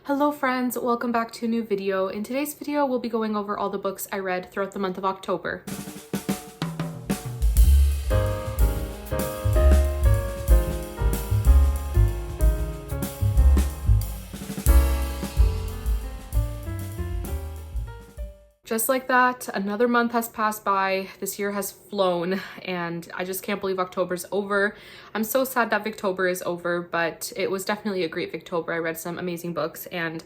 Hello friends, welcome back to a new video. In today's video, we'll be going over all the books I read throughout the month of October. Just like that, another month has passed by. This year has flown and I just can't believe October's over. I'm so sad that Victober is over, but it was definitely a great Victober. I read some amazing books and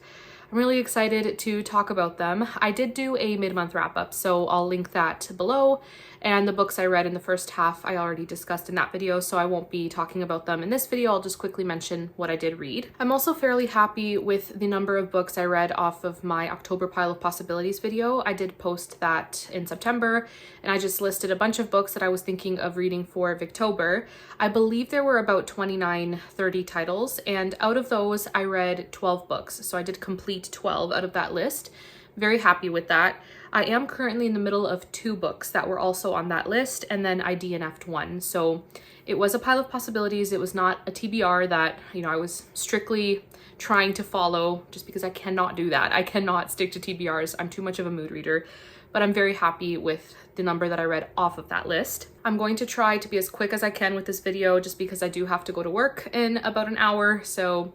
I'm really excited to talk about them. I did do a mid-month wrap-up, so I'll link that below. And the books I read in the first half I already discussed in that video, so I won't be talking about them in this video. I'll just quickly mention what I did read. I'm also fairly happy with the number of books I read off of my October Pile of Possibilities video. I did post that in September, and I just listed a bunch of books that I was thinking of reading for Victober. I believe there were about 29-30 titles, and out of those I read 12 books, so I did complete 12 out of that list. Very happy with that. I am currently in the middle of 2 books that were also on that list, and then I DNF'd one. So it was a pile of possibilities. It was not a TBR that, I was strictly trying to follow, just because I cannot do that. I cannot stick to TBRs. I'm too much of a mood reader, but I'm very happy with the number that I read off of that list. I'm going to try to be as quick as I can with this video, just because I do have to go to work in about an hour. So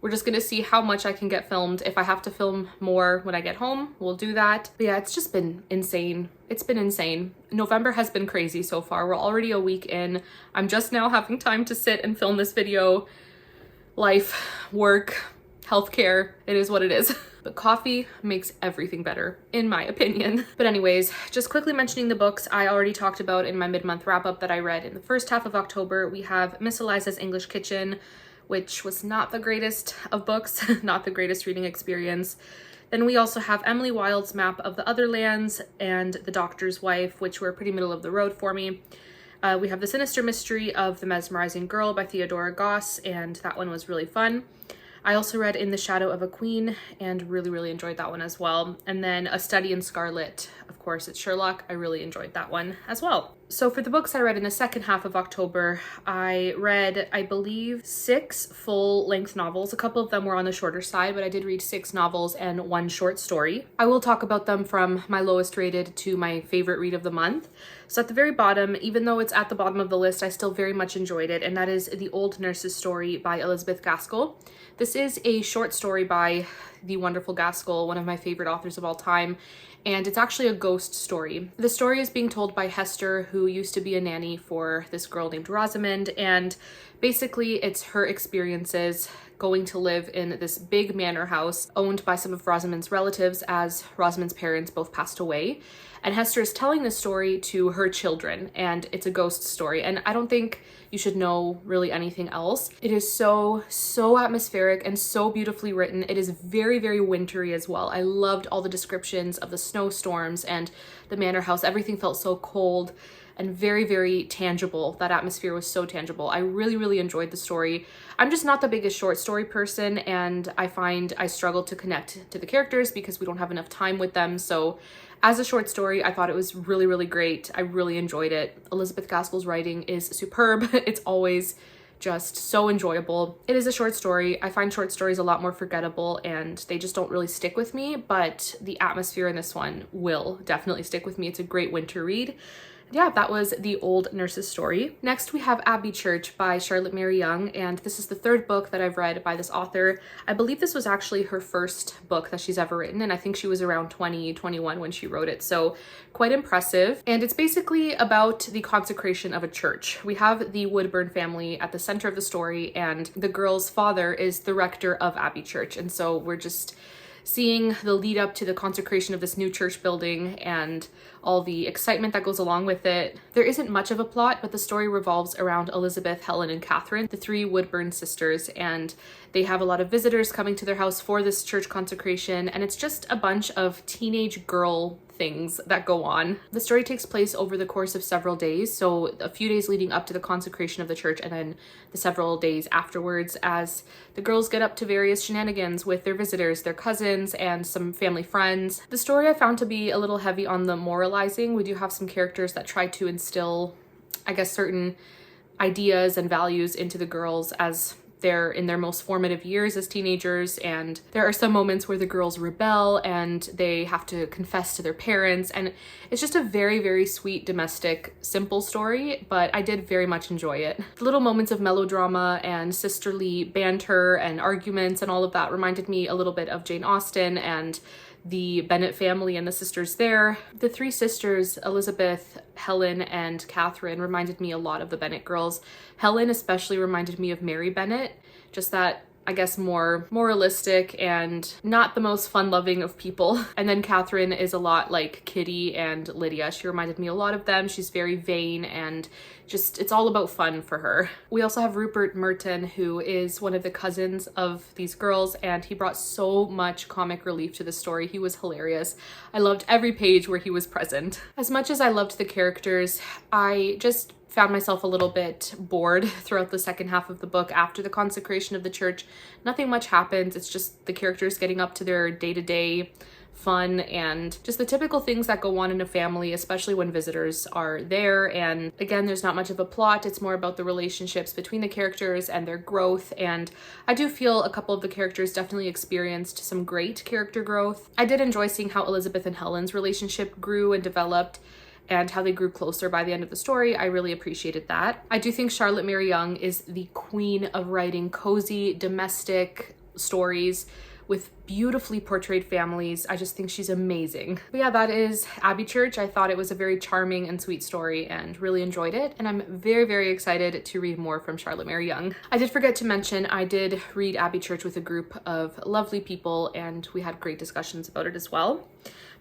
we're just gonna see how much I can get filmed. If I have to film more when I get home, we'll do that. But yeah, it's just been insane. It's been insane. November has been crazy so far. We're already a week in. I'm just now having time to sit and film this video. Life, work, healthcare, it is what it is. But coffee makes everything better, in my opinion. But anyways, just quickly mentioning the books I already talked about in my mid-month wrap-up that I read in the first half of October. We have Miss Eliza's English Kitchen, which was not the greatest of books, not the greatest reading experience. Then we also have Emily Wilde's Map of the Other Lands and The Doctor's Wife, which were pretty middle of the road for me. We have The Sinister Mystery of the Mesmerizing Girl by Theodora Goss, and that one was really fun. I also read In the Shadow of a Queen and really enjoyed that one as well. And then A Study in Scarlet, of course, it's Sherlock. I really enjoyed that one as well. So for the books I read in the second half of October, I read, I believe, 6 full-length novels. A couple of them were on the shorter side, but I did read 6 novels and 1 short story. I will talk about them from my lowest rated to my favorite read of the month. So at the very bottom, even though it's at the bottom of the list, I still very much enjoyed it, and that is The Old Nurse's Story by Elizabeth Gaskell. This is a short story by the wonderful Gaskell, one of my favorite authors of all time, and it's actually a ghost story. The story is being told by Hester, who used to be a nanny for this girl named Rosamond, and basically it's her experiences going to live in this big manor house owned by some of Rosamond's relatives, as Rosamond's parents both passed away. And Hester is telling this story to her children, and it's a ghost story. And I don't think you should know really anything else. It is so atmospheric and so beautifully written. It is very wintry as well. I loved all the descriptions of the snowstorms and the manor house. Everything felt so cold and very tangible. That atmosphere was so tangible. I really enjoyed the story. I'm just not the biggest short story person, and I find I struggle to connect to the characters because we don't have enough time with them. So as a short story, I thought it was really great. I really enjoyed it. Elizabeth Gaskell's writing is superb. It's always just so enjoyable. It is a short story. I find short stories a lot more forgettable and they just don't really stick with me, but the atmosphere in this one will definitely stick with me. It's a great winter read. Yeah, that was The Old Nurse's Story. Next, we have Abbeychurch by Charlotte Mary Young, and this is the 3rd book that I've read by this author. I believe this was actually her first book that she's ever written, and I think she was around 20, 21 when she wrote it, so quite impressive. And it's basically about the consecration of a church. We have the Woodburn family at the center of the story, and the girl's father is the rector of Abbeychurch, and so we're just seeing the lead up to the consecration of this new church building and all the excitement that goes along with it. There isn't much of a plot, but the story revolves around Elizabeth, Helen, and Catherine, the 3 Woodburn sisters, and they have a lot of visitors coming to their house for this church consecration, and it's just a bunch of teenage girl things that go on. The story takes place over the course of several days, so a few days leading up to the consecration of the church and then the several days afterwards, as the girls get up to various shenanigans with their visitors, their cousins, and some family friends. The story I found to be a little heavy on the moralizing. We do have some characters that try to instill, I guess, certain ideas and values into the girls as they're in their most formative years as teenagers, and there are some moments where the girls rebel and they have to confess to their parents, and it's just a very, very sweet, domestic, simple story, but I did very much enjoy it. The little moments of melodrama and sisterly banter and arguments and all of that reminded me a little bit of Jane Austen and the Bennet family and the sisters there. The three sisters, Elizabeth, Helen, and Catherine, reminded me a lot of the Bennet girls. Helen especially reminded me of Mary Bennet, just that, I guess, more moralistic and not the most fun-loving of people. And then Catherine is a lot like Kitty and Lydia. She reminded me a lot of them. She's very vain and just, it's all about fun for her. We also have Rupert Merton, who is one of the cousins of these girls, and he brought so much comic relief to the story. He was hilarious. I loved every page where he was present. As much as I loved the characters, I just found myself a little bit bored throughout the second half of the book. After the consecration of the church, nothing much happens. It's just the characters getting up to their day-to-day fun and just the typical things that go on in a family, especially when visitors are there. And again, there's not much of a plot. It's more about the relationships between the characters and their growth. And I do feel a couple of the characters definitely experienced some great character growth. I did enjoy seeing how Elizabeth and Helen's relationship grew and developed, and how they grew closer by the end of the story. I really appreciated that. I do think Charlotte Mary Young is the queen of writing cozy, domestic stories with beautifully portrayed families. I just think she's amazing. But yeah, that is Abbeychurch. I thought it was a very charming and sweet story and really enjoyed it. And I'm very, very excited to read more from Charlotte Mary Young. I did forget to mention, I did read Abbeychurch with a group of lovely people, and we had great discussions about it as well.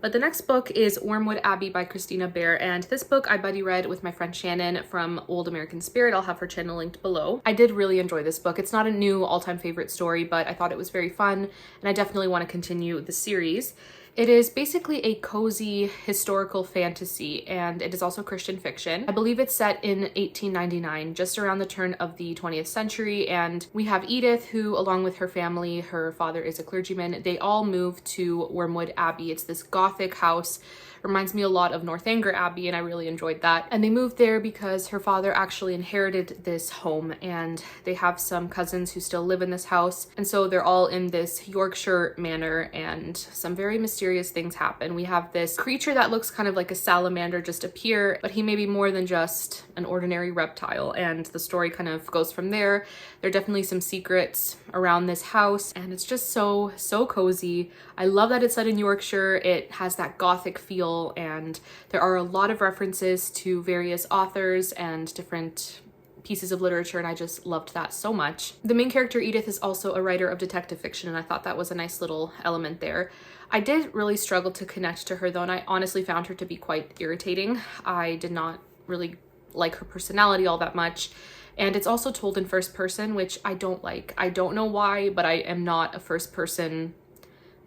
But the next book is Wormwood Abbey by Christina Bear, and this book I buddy read with my friend Shannon from Old American Spirit. I'll have her channel linked below. I did really enjoy this book. It's not a new all-time favorite story, but I thought it was very fun, and I definitely want to continue the series. It is basically a cozy historical fantasy, and it is also Christian fiction. I believe it's set in 1899, just around the turn of the 20th century, and we have Edith, who, along with her family, her father is a clergyman, they all move to Wormwood Abbey. It's this Gothic house. Reminds me a lot of Northanger Abbey, and I really enjoyed that. And they moved there because her father actually inherited this home, and they have some cousins who still live in this house. And so they're all in this Yorkshire manor, and some very mysterious things happen. We have this creature that looks kind of like a salamander just appear, but he may be more than just an ordinary reptile, and the story kind of goes from there. There are definitely some secrets around this house, and it's just so cozy. I love that it's set in Yorkshire. It has that Gothic feel, and there are a lot of references to various authors and different pieces of literature, and I just loved that so much. The main character, Edith, is also a writer of detective fiction, and I thought that was a nice little element there. I did really struggle to connect to her though, and I honestly found her to be quite irritating. I did not really like her personality all that much. And it's also told in first person, which I don't like. I don't know why, but I am not a first person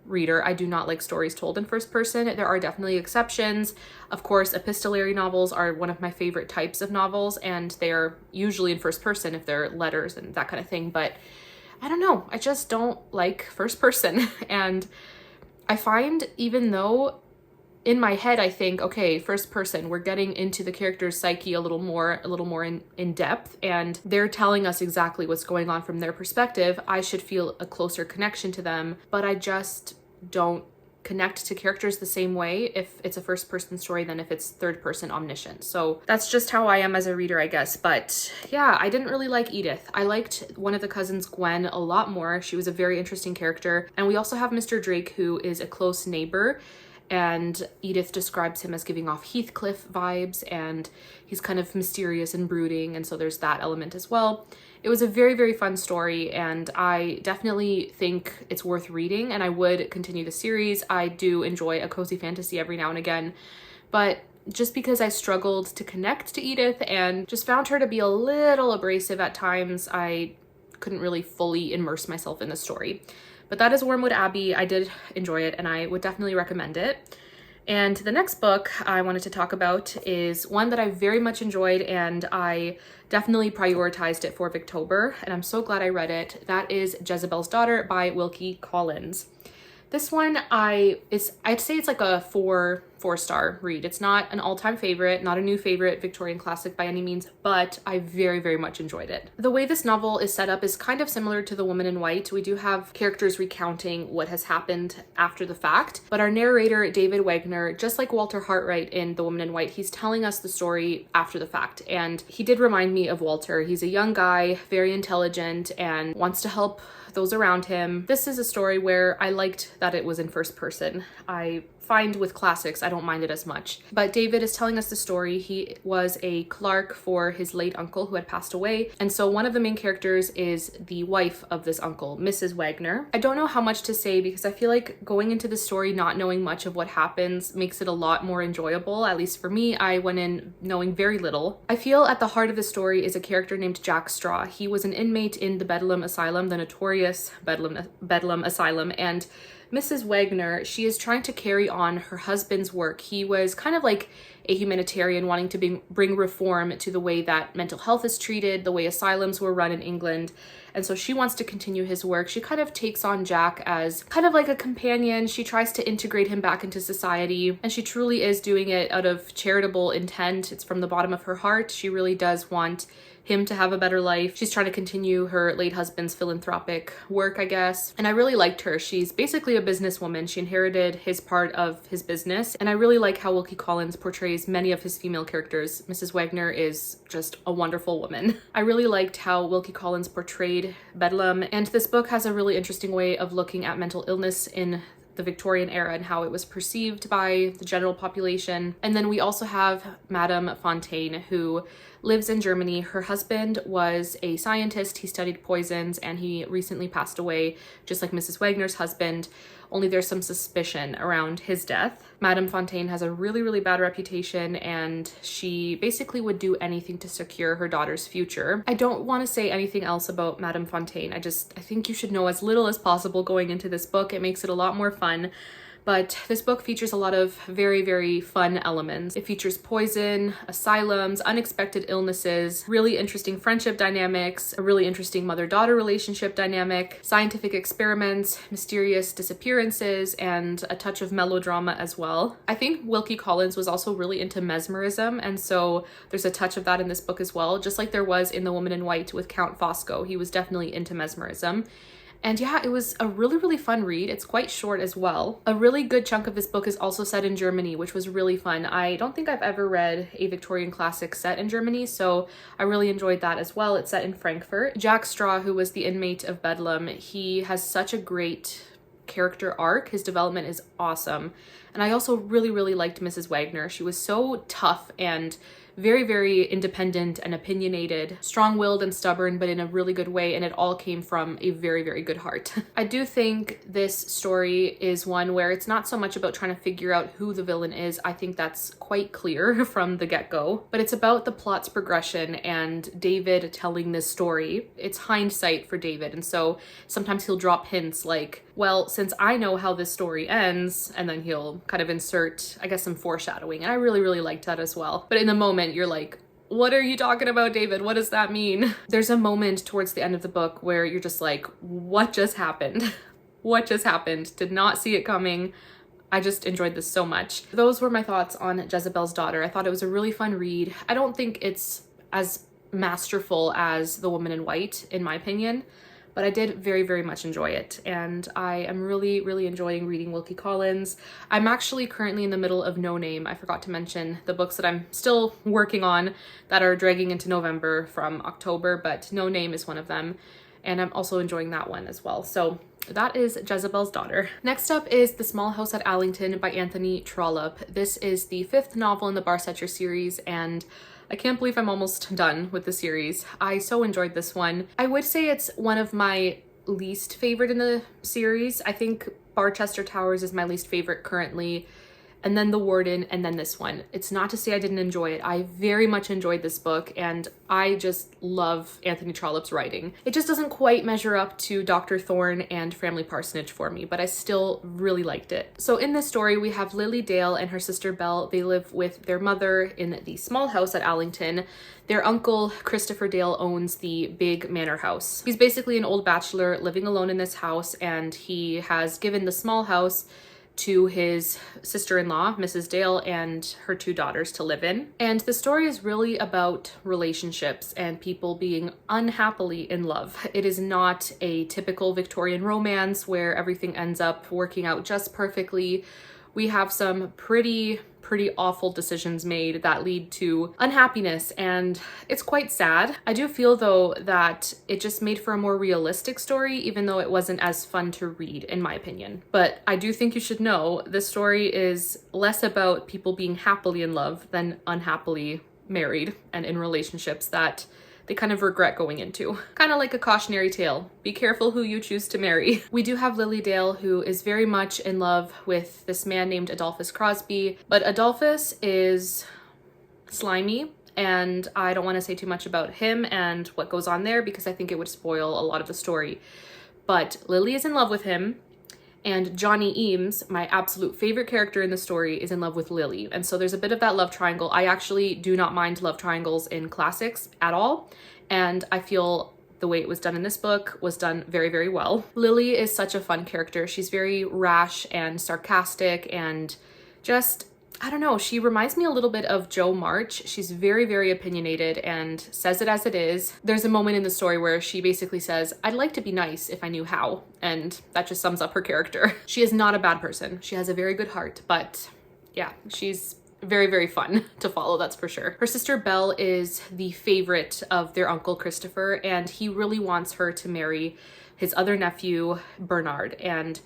reader. I do not like stories told in first person. There are definitely exceptions. Of course, epistolary novels are one of my favorite types of novels, and they're usually in first person if they're letters and that kind of thing. But I don't know, I just don't like first person. And I find, even though in my head I think, okay, first person, we're getting into the character's psyche a little more in depth, and they're telling us exactly what's going on from their perspective, I should feel a closer connection to them, but I just don't connect to characters the same way if it's a first person story than if it's third person omniscient. So that's just how I am as a reader, I guess. But yeah, I didn't really like Edith. I liked one of the cousins, Gwen, a lot more. She was a very interesting character. And we also have Mr. Drake, who is a close neighbor, and Edith describes him as giving off Heathcliff vibes, and he's kind of mysterious and brooding, and so there's that element as well. It was a very, very fun story, and I definitely think it's worth reading, and I would continue the series. I do enjoy a cozy fantasy every now and again, but just because I struggled to connect to Edith and just found her to be a little abrasive at times, I couldn't really fully immerse myself in the story. But that is Wormwood Abbey. I did enjoy it, and I would definitely recommend it. And the next book I wanted to talk about is one that I very much enjoyed, and I definitely prioritized it for Victober, and I'm so glad I read it. That is Jezebel's Daughter by Wilkie Collins. This one, I'd say it's like a 4 4-star read. It's not an all-time favorite, not a new favorite Victorian classic by any means, but I very, very much enjoyed it. The way this novel is set up is kind of similar to The Woman in White. We do have characters recounting what has happened after the fact, but our narrator, David Wagner, just like Walter Hartwright in The Woman in White, he's telling us the story after the fact. And he did remind me of Walter. He's a young guy, very intelligent, and wants to help those around him. This is a story where I liked that it was in first person. I find with classics, I don't mind it as much. But David is telling us the story. He was a clerk for his late uncle who had passed away. And so one of the main characters is the wife of this uncle, Mrs. Wagner. I don't know how much to say because I feel like going into the story not knowing much of what happens makes it a lot more enjoyable. At least for me, I went in knowing very little. I feel at the heart of the story is a character named Jack Straw. He was an inmate in the Bedlam Asylum, the notorious Bedlam Asylum, and Mrs. Wagner, she is trying to carry on her husband's work. He was kind of like a humanitarian wanting to bring reform to the way that mental health is treated, the way asylums were run in England. And so she wants to continue his work. She kind of takes on Jack as kind of like a companion. She tries to integrate him back into society, and she truly is doing it out of charitable intent. It's from the bottom of her heart. She really does want him to have a better life. She's trying to continue her late husband's philanthropic work, I guess. And I really liked her. She's basically a businesswoman. She inherited his part of his business. And I really like how Wilkie Collins portrays many of his female characters. Mrs. Wagner is just a wonderful woman. I really liked how Wilkie Collins portrayed Bedlam. And this book has a really interesting way of looking at mental illness in the Victorian era and how it was perceived by the general population. And then we also have Madame Fontaine, who lives in Germany. Her husband was a scientist. He studied poisons and he recently passed away, just like Mrs. Wagner's husband, only there's some suspicion around his death. Madame Fontaine has a really, really bad reputation, and she basically would do anything to secure her daughter's future. I don't want to say anything else about Madame Fontaine. I think you should know as little as possible going into this book. It makes it a lot more fun. But this book features a lot of very, very fun elements. It features poison, asylums, unexpected illnesses, really interesting friendship dynamics, a really interesting mother-daughter relationship dynamic, scientific experiments, mysterious disappearances, and a touch of melodrama as well. I think Wilkie Collins was also really into mesmerism, and so there's a touch of that in this book as well, just like there was in The Woman in White with Count Fosco. He was definitely into mesmerism. And yeah, it was a really, really fun read. It's quite short as well. A really good chunk of this book is also set in Germany, which was really fun. I don't think I've ever read a Victorian classic set in Germany, so I really enjoyed that as well. It's set in Frankfurt. Jack Straw, who was the inmate of Bedlam, he has such a great character arc. His development is awesome. And I also really, really liked Mrs. Wagner. She was so tough and very, very independent and opinionated, strong-willed and stubborn, but in a really good way, and it all came from a very, very good heart. I do think this story is one where it's not so much about trying to figure out who the villain is. I think that's quite clear from the get-go, but it's about the plot's progression and David telling this story. It's hindsight for David, and so sometimes he'll drop hints like, well, since I know how this story ends, and then he'll kind of insert, I guess, some foreshadowing, and I really, really liked that as well. But in the moment, you're like, what are you talking about, David? What does that mean? There's a moment towards the end of the book where you're just like, what just happened? What just happened? Did not see it coming. I just enjoyed this so much. Those were my thoughts on Jezebel's Daughter. I thought it was a really fun read. I don't think it's as masterful as The Woman in White, in my opinion, but I did very, very much enjoy it. And I am really, really enjoying reading Wilkie Collins. I'm actually currently in the middle of No Name. I forgot to mention the books that I'm still working on that are dragging into November from October, but No Name is one of them. And I'm also enjoying that one as well. So that is Jezebel's Daughter. Next up is The Small House at Allington by Anthony Trollope. This is the 5th novel in the Barsetshire series, and I can't believe I'm almost done with the series. I so enjoyed this one. I would say it's one of my least favorite in the series. I think Barchester Towers is my least favorite currently, and then The Warden, and then this one. It's not to say I didn't enjoy it. I very much enjoyed this book, and I just love Anthony Trollope's writing. It just doesn't quite measure up to Dr. Thorne and Framley Parsonage for me, but I still really liked it. So in this story, we have Lily Dale and her sister Belle. They live with their mother in the small house at Allington. Their uncle, Christopher Dale, owns the big manor house. He's basically an old bachelor living alone in this house, and he has given the small house to his sister-in-law, Mrs. Dale, and her 2 daughters to live in. And the story is really about relationships and people being unhappily in love. It is not a typical Victorian romance where everything ends up working out just perfectly. We have some pretty awful decisions made that lead to unhappiness, and it's quite sad. I do feel though that it just made for a more realistic story, even though it wasn't as fun to read in my opinion. But I do think you should know this story is less about people being happily in love than unhappily married and in relationships that they kind of regret going into. Kind of like a cautionary tale. Be careful who you choose to marry. We do have Lily Dale, who is very much in love with this man named Adolphus Crosby, but Adolphus is slimy, and I don't want to say too much about him and what goes on there because I think it would spoil a lot of the story. But Lily is in love with him, and Johnny Eames, my absolute favorite character in the story, is in love with Lily. And so there's a bit of that love triangle. I actually do not mind love triangles in classics at all. And I feel the way it was done in this book was done very, very well. Lily is such a fun character. She's very rash and sarcastic and just, I don't know, she reminds me a little bit of Jo March. She's very, very opinionated and says it as it is. There's a moment in the story where she basically says, I'd like to be nice if I knew how. And that just sums up her character. She is not a bad person. She has a very good heart, but yeah, she's very, very fun to follow, that's for sure. Her sister Belle is the favorite of their uncle Christopher, and he really wants her to marry his other nephew, Bernard. And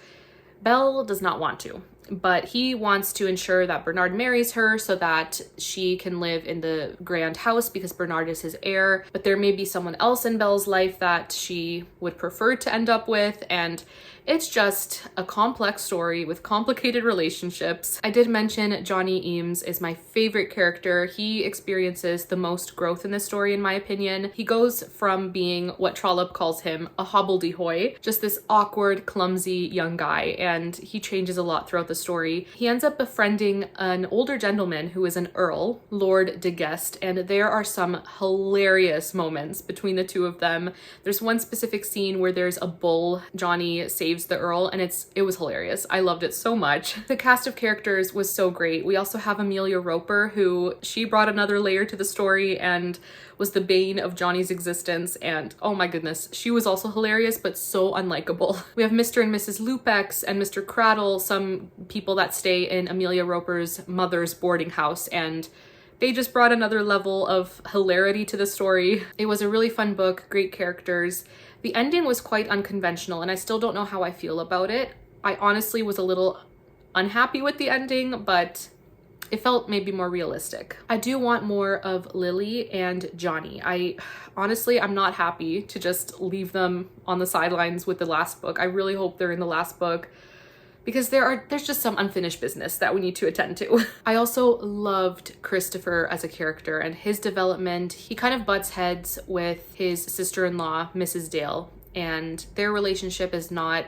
Belle does not want to, but he wants to ensure that Bernard marries her so that she can live in the grand house because Bernard is his heir. But there may be someone else in Belle's life that she would prefer to end up with, and it's just a complex story with complicated relationships. I did mention Johnny Eames is my favorite character. He experiences the most growth in this story, in my opinion. He goes from being what Trollope calls him, a hobbledehoy, just this awkward, clumsy young guy, and he changes a lot throughout the story. He ends up befriending an older gentleman who is an earl, Lord de Guest, and there are some hilarious moments between the two of them. There's one specific scene where there's a bull Johnny saves the earl, and it was hilarious. I loved it so much. The cast of characters was so great. We also have Amelia Roper, who she brought another layer to the story and was the bane of Johnny's existence, and oh my goodness, she was also hilarious but so unlikable. We have Mr. and Mrs. Lupex and Mr. Cradle, some people that stay in Amelia Roper's mother's boarding house, and they just brought another level of hilarity to the story. It was a really fun book, great characters. The ending was quite unconventional, and I still don't know how I feel about it. I honestly was a little unhappy with the ending, but it felt maybe more realistic. I do want more of Lily and Johnny. I'm not happy to just leave them on the sidelines with the last book. I really hope they're in the last book, because there's just some unfinished business that we need to attend to. I also loved Christopher as a character and his development. He kind of butts heads with his sister-in-law, Mrs. Dale, and their relationship is not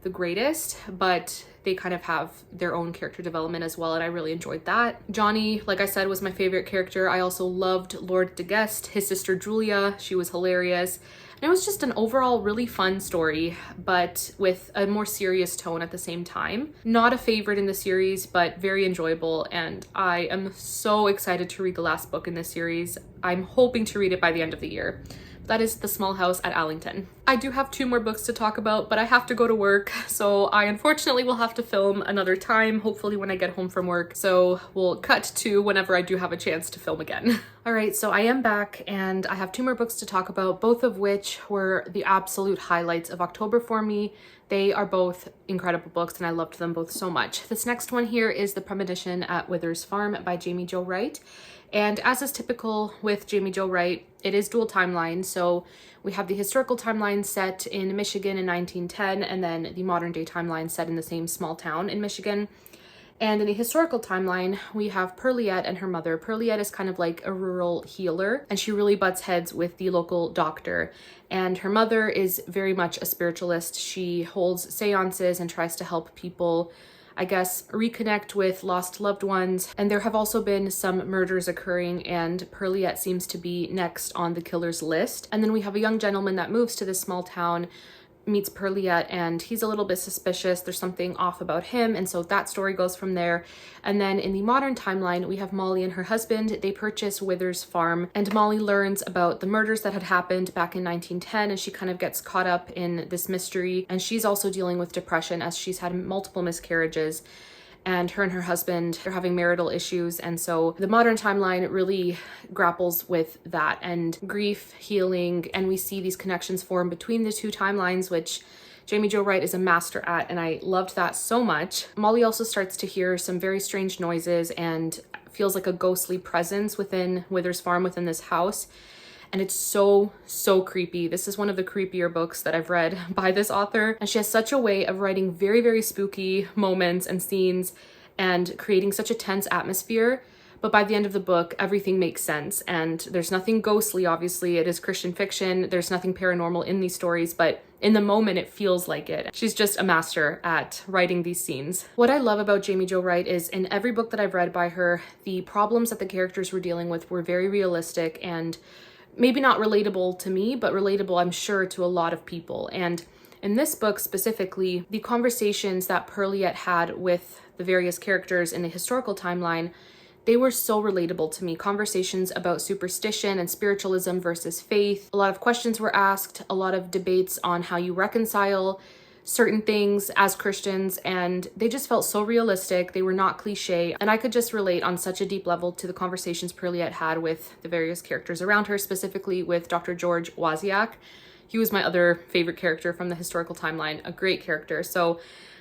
the greatest, but they kind of have their own character development as well, and I really enjoyed that. Johnny, like I said, was my favorite character. I also loved Lord de Guest, his sister Julia. She was hilarious. And it was just an overall really fun story, but with a more serious tone at the same time. Not a favorite in the series, but very enjoyable, and I am so excited to read the last book in this series. I'm hoping to read it by the end of the year. That is The Small House at Allington. I do have 2 more books to talk about, but I have to go to work, so I unfortunately will have to film another time, hopefully when I get home from work. So we'll cut to whenever I do have a chance to film again. All right, so I am back, and I have 2 more books to talk about, both of which were the absolute highlights of October for me. They are both incredible books, and I loved them both so much. This next one here is The Premonition at Wither's Farm by Jamie Jo Wright. And as is typical with Jamie Jo Wright, it is dual timeline. So we have the historical timeline set in Michigan in 1910, and then the modern day timeline set in the same small town in Michigan. And in the historical timeline, we have Perliette and her mother. Perliette is kind of like a rural healer, and she really butts heads with the local doctor. And her mother is very much a spiritualist. She holds seances and tries to help people, I guess, reconnect with lost loved ones. And there have also been some murders occurring, and Perliette seems to be next on the killer's list. And then we have a young gentleman that moves to this small town, meets Perliette and he's a little bit suspicious. There's something off about him. And so that story goes from there. And then in the modern timeline, we have Molly and her husband. They purchase Withers Farm and Molly learns about the murders that had happened back in 1910 and she kind of gets caught up in this mystery. And she's also dealing with depression as she's had multiple miscarriages. And her husband, they're having marital issues. And so the modern timeline really grapples with that and grief, healing, and we see these connections form between the two timelines, which Jamie Jo Wright is a master at, and I loved that so much. Molly also starts to hear some very strange noises and feels like a ghostly presence within Withers Farm, within this house. And it's so creepy. This is one of the creepier books that I've read by this author. And she has such a way of writing very spooky moments and scenes and creating such a tense atmosphere. But by the end of the book, everything makes sense. And there's nothing ghostly, obviously. It is Christian fiction. There's nothing paranormal in these stories, but in the moment, it feels like it. She's just a master at writing these scenes. What I love about Jamie Jo Wright is in every book that I've read by her, the problems that the characters were dealing with were very realistic and maybe not relatable to me, but relatable, I'm sure, to a lot of people. And in this book specifically, the conversations that Perliette had with the various characters in the historical timeline, they were so relatable to me. Conversations about superstition and spiritualism versus faith. A lot of questions were asked, a lot of debates on how you reconcile certain things as Christians, and they just felt so realistic. They were not cliche, and I could just relate on such a deep level to the conversations Perliette had with the various characters around her, specifically with Dr. George Wozniak. He was my other favorite character from the historical timeline, a great character. So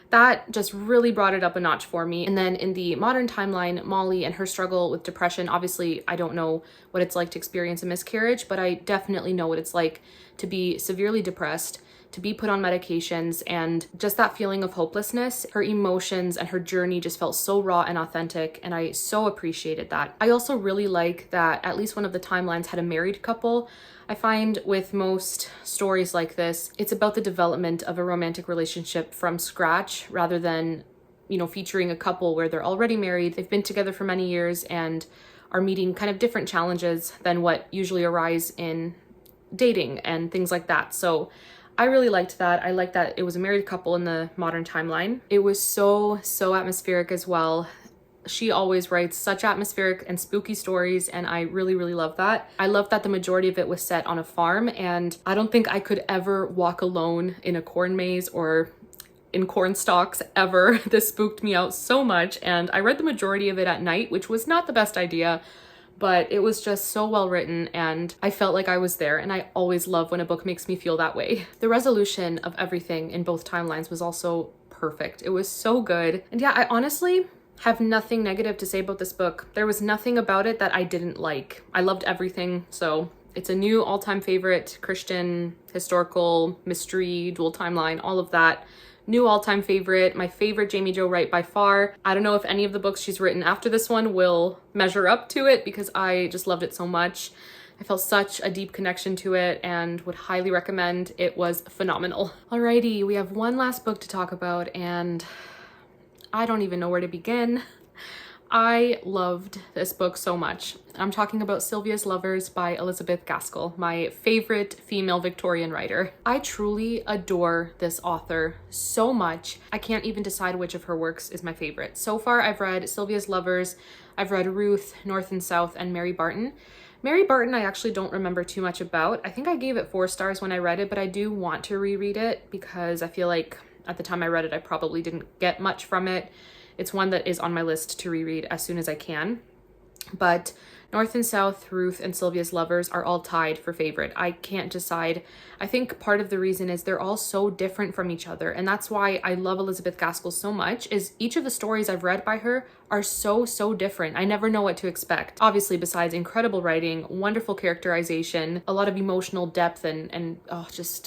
that just really brought it up a notch for me. And then in the modern timeline, Molly and her struggle with depression, obviously I don't know what it's like to experience a miscarriage, but I definitely know what it's like to be severely depressed, to be put on medications, and just that feeling of hopelessness. Her emotions and her journey just felt so raw and authentic, and I so appreciated that. I also really like that at least one of the timelines had a married couple. I find with most stories like this, it's about the development of a romantic relationship from scratch rather than, featuring a couple where they're already married, they've been together for many years, and are meeting kind of different challenges than what usually arise in dating and things like that. So I really liked that. I liked that it was a married couple in the modern timeline. It was so atmospheric as well. She always writes such atmospheric and spooky stories, and I really love that. I love that the majority of it was set on a farm, and I don't think I could ever walk alone in a corn maze or in corn stalks ever. This spooked me out so much, and I read the majority of it at night, which was not the best idea, but it was just so well written and I felt like I was there, and I always love when a book makes me feel that way. The resolution of everything in both timelines was also perfect. It was so good. And yeah, I honestly have nothing negative to say about this book. There was nothing about it that I didn't like. I loved everything. So it's a new all-time favorite, Christian, historical, mystery, dual timeline, all of that. New all-time favorite, my favorite Jamie Jo Wright by far. I don't know if any of the books she's written after this one will measure up to it because I just loved it so much. I felt such a deep connection to it and would highly recommend. It was phenomenal. Alrighty, we have one last book to talk about and I don't even know where to begin. I loved this book so much. I'm talking about Sylvia's Lovers by Elizabeth Gaskell, my favorite female Victorian writer. I truly adore this author so much. I can't even decide which of her works is my favorite. So far, I've read Sylvia's Lovers, I've read Ruth, North and South, and Mary Barton. Mary Barton I actually don't remember too much about. I think I gave it 4 stars when I read it, but I do want to reread it because I feel like at the time I read it, I probably didn't get much from it. It's one that is on my list to reread as soon as I can. But North and South, Ruth, and Sylvia's Lovers are all tied for favorite. I can't decide. I think part of the reason is they're all so different from each other. And that's why I love Elizabeth Gaskell so much, is each of the stories I've read by her are so different. I never know what to expect. Obviously, besides incredible writing, wonderful characterization, a lot of emotional depth, and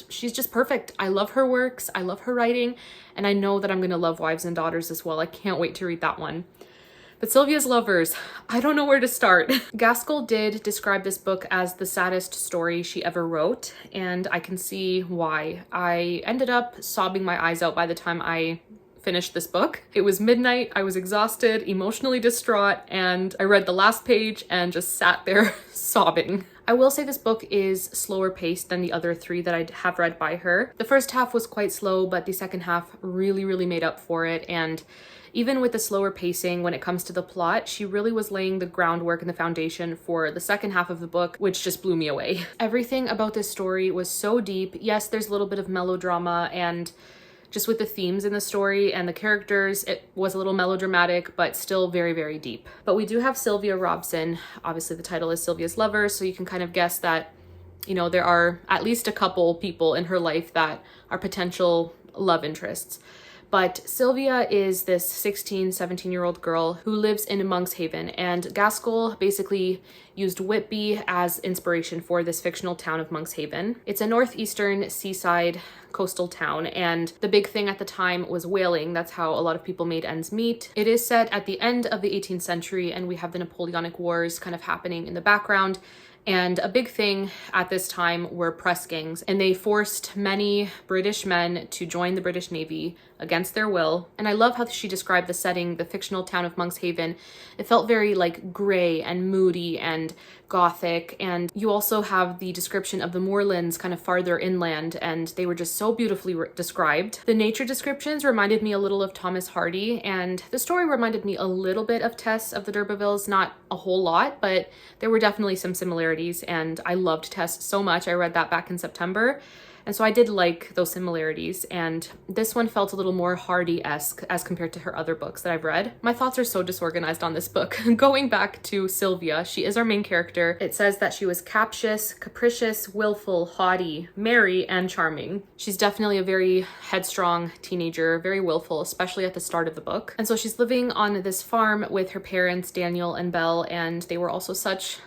she's just perfect. I love her works. I love her writing. And I know that I'm going to love Wives and Daughters as well. I can't wait to read that one. But Sylvia's Lovers, I don't know where to start. Gaskell did describe this book as the saddest story she ever wrote, and I can see why. I ended up sobbing my eyes out by the time I finished this book. It was midnight, I was exhausted, emotionally distraught, and I read the last page and just sat there sobbing. I will say this book is slower paced than the other three that I have read by her. The first half was quite slow, but the second half really made up for it. And even with the slower pacing when it comes to the plot, she really was laying the groundwork and the foundation for the second half of the book, which just blew me away. Everything about this story was so deep. Yes, there's a little bit of melodrama, and just with the themes in the story and the characters, it was a little melodramatic, but still very deep. But we do have Sylvia Robson. Obviously the title is Sylvia's Lover, so you can kind of guess that, you know, there are at least a couple people in her life that are potential love interests. But Sylvia is this 17-year-old girl who lives in Monkshaven, and Gaskell basically used Whitby as inspiration for this fictional town of Monkshaven. It's a northeastern seaside coastal town, and the big thing at the time was whaling. That's how a lot of people made ends meet. It is set at the end of the 18th century, and we have the Napoleonic Wars kind of happening in the background. And a big thing at this time were press gangs, and they forced many British men to join the British Navy against their will. And I love how she described the setting, the fictional town of Monkshaven. It felt very like gray and moody and gothic. And you also have the description of the moorlands kind of farther inland, and they were just so beautifully described. The nature descriptions reminded me a little of Thomas Hardy, and the story reminded me a little bit of Tess of the D'Urbervilles, not a whole lot, but there were definitely some similarities, and I loved Tess so much. I read that back in September. And so I did like those similarities, and this one felt a little more Hardy-esque as compared to her other books that I've read. My thoughts are so disorganized on this book. Going back to Sylvia, she is our main character. It says that she was captious, capricious, willful, haughty, merry, and charming. She's definitely a very headstrong teenager, very willful, especially at the start of the book. And so she's living on this farm with her parents, Daniel and Belle, and they were also such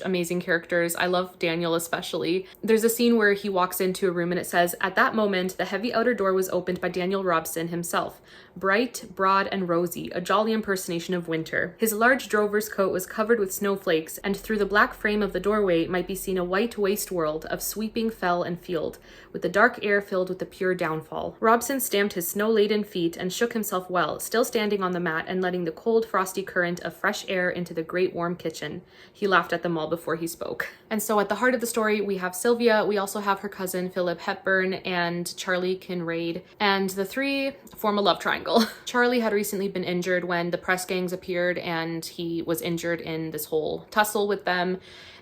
amazing characters. I love Daniel especially. There's a scene where he walks into a room and it says, "At that moment, the heavy outer door was opened by Daniel Robson himself, bright, broad, and rosy, a jolly impersonation of winter. His large drover's coat was covered with snowflakes, and through the black frame of the doorway might be seen a white waste world of sweeping fell and field, with the dark air filled with the pure downfall. Robson stamped his snow-laden feet and shook himself well, still standing on the mat and letting the cold, frosty current of fresh air into the great warm kitchen. He laughed at them all before he spoke." And so at the heart of the story, we have Sylvia, we also have her cousin Philip Hepburn, and Charlie Kinraid, and the three form a love triangle. Charlie had recently been injured when the press gangs appeared, and he was injured in this whole tussle with them.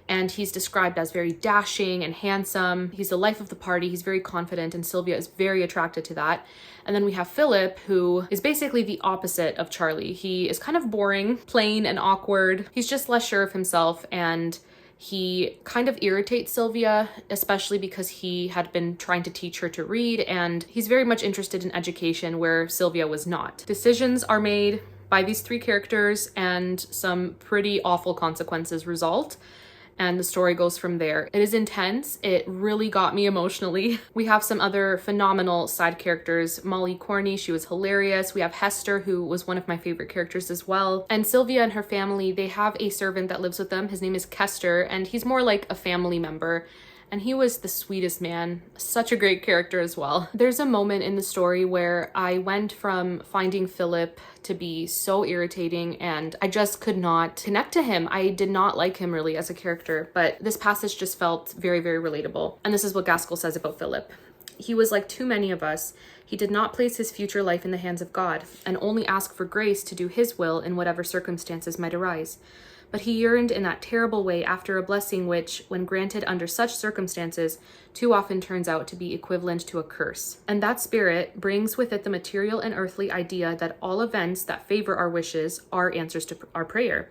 And he's described as very dashing and handsome. He's the life of the party. He's very confident, and Sylvia is very attracted to that. And then we have Philip, who is basically the opposite of Charlie. He is kind of boring, plain, and awkward. He's just less sure of himself, and he kind of irritates Sylvia, especially because he had been trying to teach her to read, and he's very much interested in education where Sylvia was not. Decisions are made by these three characters, and some pretty awful consequences result. And the story goes from there. It is intense. It really got me emotionally. We have some other phenomenal side characters. Molly Corney, she was hilarious. We have Hester, who was one of my favorite characters as well. And Sylvia and her family, they have a servant that lives with them. His name is Kester, and he's more like a family member. And he was the sweetest man. Such a great character as well. There's a moment in the story where I went from finding Philip to be so irritating, and I just could not connect to him. I did not like him really as a character, but this passage just felt very relatable. And this is what Gaskell says about Philip. "He was like too many of us. He did not place his future life in the hands of God, and only ask for grace to do his will in whatever circumstances might arise. But he yearned in that terrible way after a blessing which, when granted under such circumstances, too often turns out to be equivalent to a curse. And that spirit brings with it the material and earthly idea that all events that favor our wishes are answers to our prayer.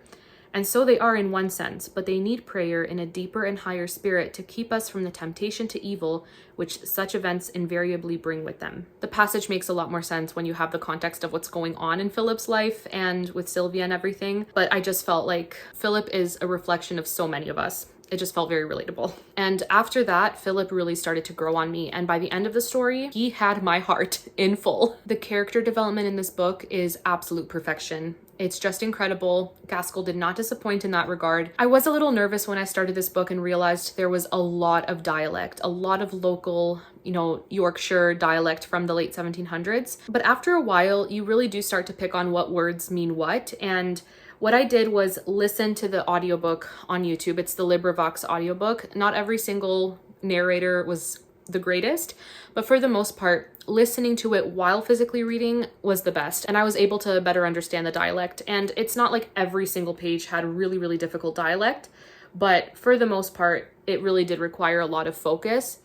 And so they are in one sense, but they need prayer in a deeper and higher spirit to keep us from the temptation to evil which such events invariably bring with them." The passage makes a lot more sense when you have the context of what's going on in Philip's life and with Sylvia and everything, but I just felt like Philip is a reflection of so many of us. It just felt very relatable. And after that, Philip really started to grow on me, and by the end of the story, he had my heart in full. The character development in this book is absolute perfection. It's just incredible. Gaskell did not disappoint in that regard. I was a little nervous when I started this book and realized there was a lot of dialect, a lot of local, Yorkshire dialect from the late 1700s. But after a while, you really do start to pick on what words mean what, and What I did was listen to the audiobook on YouTube. It's the LibriVox audiobook. Not every single narrator was the greatest, but for the most part, listening to it while physically reading was the best. And I was able to better understand the dialect. And it's not like every single page had really, really difficult dialect, but for the most part, it really did require a lot of focus.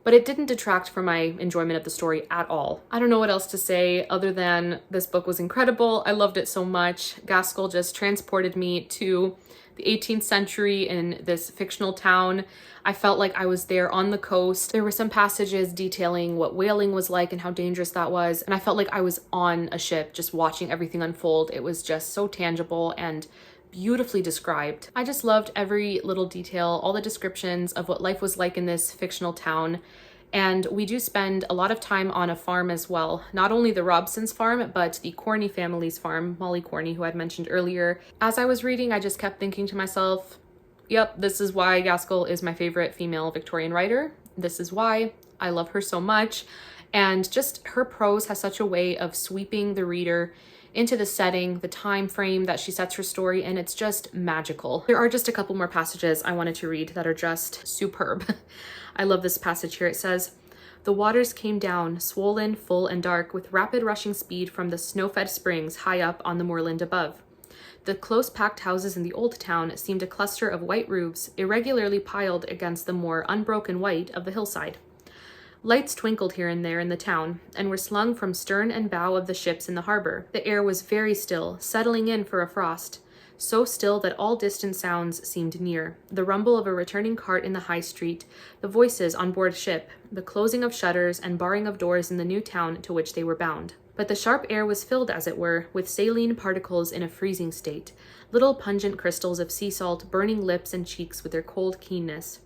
But it didn't detract from my enjoyment of the story at all. I don't know what else to say other than this book was incredible. I loved it so much. Gaskell just transported me to the 18th century in this fictional town. I felt like I was there on the coast. There were some passages detailing what whaling was like and how dangerous that was. And I felt like I was on a ship just watching everything unfold. It was just so tangible and beautifully described. I just loved every little detail, all the descriptions of what life was like in this fictional town. And we do spend a lot of time on a farm as well. Not only the Robsons farm, but the Corney family's farm, Molly Corney, who I'd mentioned earlier. As I was reading, I just kept thinking to myself, yep, this is why Gaskell is my favorite female Victorian writer. This is why I love her so much. And just her prose has such a way of sweeping the reader into the setting, the time frame that she sets her story, and it's just magical. There are just a couple more passages I wanted to read that are just superb. I love this passage here. It says, "The waters came down, swollen, full, and dark, with rapid rushing speed from the snow-fed springs high up on the moorland above. The close-packed houses in the old town seemed a cluster of white roofs, irregularly piled against the more unbroken white of the hillside. Lights twinkled here and there in the town, and were slung from stern and bow of the ships in the harbor. The air was very still, settling in for a frost, so still that all distant sounds seemed near. The rumble of a returning cart in the high street, the voices on board ship, the closing of shutters and barring of doors in the new town to which they were bound. But the sharp air was filled, as it were, with saline particles in a freezing state, little pungent crystals of sea salt burning lips and cheeks with their cold keenness.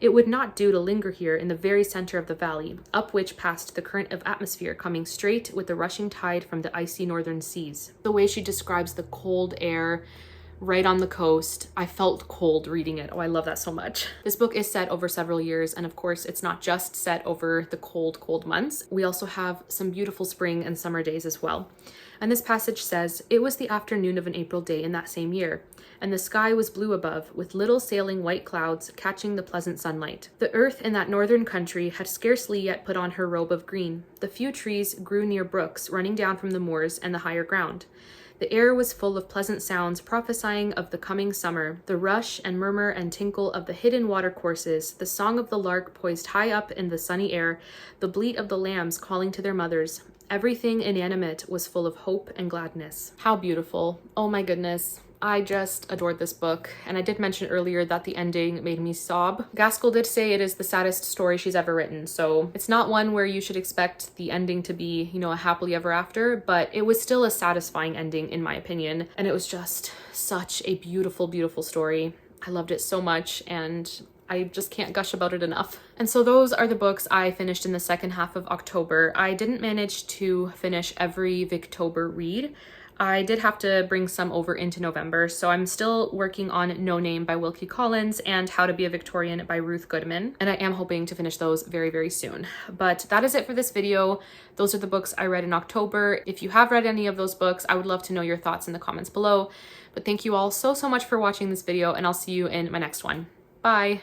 It would not do to linger here in the very center of the valley, up which passed the current of atmosphere coming straight with the rushing tide from the icy northern seas." The way she describes the cold air right on the coast, I felt cold reading it. Oh, I love that so much. This book is set over several years, and of course, it's not just set over the cold, cold months. We also have some beautiful spring and summer days as well. And this passage says, "It was the afternoon of an April day in that same year, and the sky was blue above, with little sailing white clouds catching the pleasant sunlight. The earth in that northern country had scarcely yet put on her robe of green. The few trees grew near brooks running down from the moors and the higher ground. The air was full of pleasant sounds prophesying of the coming summer, the rush and murmur and tinkle of the hidden watercourses, the song of the lark poised high up in the sunny air, the bleat of the lambs calling to their mothers. Everything inanimate was full of hope and gladness." How beautiful. Oh my goodness. I just adored this book, and I did mention earlier that the ending made me sob. Gaskell did say it is the saddest story she's ever written, so it's not one where you should expect the ending to be, a happily ever after, but it was still a satisfying ending in my opinion, and it was just such a beautiful, beautiful story. I loved it so much, and I just can't gush about it enough. And so those are the books I finished in the second half of October. I didn't manage to finish every Victober read. I did have to bring some over into November, so I'm still working on No Name by Wilkie Collins and How to Be a Victorian by Ruth Goodman, and I am hoping to finish those very, very soon. But that is it for this video. Those are the books I read in October. If you have read any of those books, I would love to know your thoughts in the comments below. But thank you all so, so much for watching this video, and I'll see you in my next one. Bye!